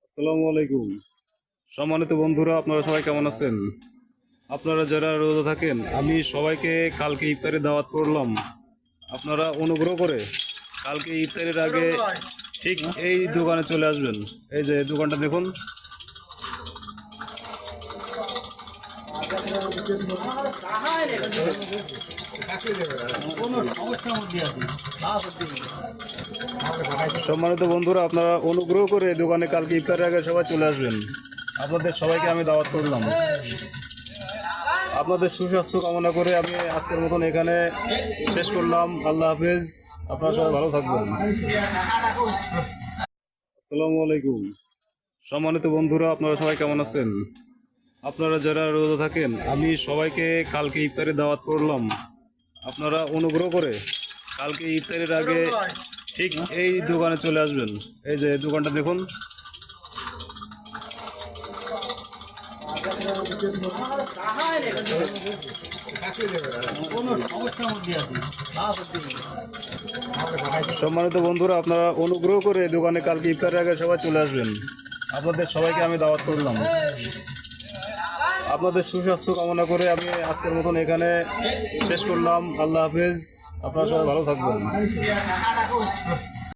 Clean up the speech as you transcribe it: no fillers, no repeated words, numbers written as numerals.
আসসালামু আলাইকুম। সম্মানিত বন্ধুরা, আপনারা সবাই কেমন আছেন? আপনারা যারা রোজা থাকেন, আমি সবাইকে কালকে ইফতারে দাওয়াত করলাম। আপনারা অনুগ্রহ করে কালকে ইফতারের আগে ঠিক এই দোকানে চলে আসবেন। এই যে দোকানটা দেখুন। সম্মানিত বন্ধুরা, আপনারা অনুগ্রহ করে এই দোকানে কালকে ইফতারের আগে সবাই চলে আসবেন। আপনাদের সবাইকে আমি দাওয়াত করলাম। আপনাদের সুস্বাস্থ্য কামনা করে আমি আজকের মতন এখানে শেষ করলাম। আল্লাহ হাফেজ। আপনারা সবাই ভালো থাকবেন। আসসালামু আলাইকুম। সম্মানিত বন্ধুরা, আপনারা সবাই কেমন আছেন? আপনারা যারা রোজা থাকেন, আমি সবাইকে কালকে ইফতারে দাওয়াত করলাম। আপনারা অনুগ্রহ করে কালকে ইফতারের আগে ঠিক এই দোকানে চলে আসবেন। এই যে দোকানটা দেখুন। সম্মানিত বন্ধুরা, আপনারা অনুগ্রহ করে দোকানে কালকে ইফতারের আগে সবাই চলে আসবেন। আপনাদের সবাইকে আমি দাওয়াত করলাম। আপনাদের সুস্বাস্থ্য কামনা করে আমি আজকের মতন এখানে শেষ করলাম। আল্লাহ হাফেজ। আপনারা সবাই ভালো থাকবেন।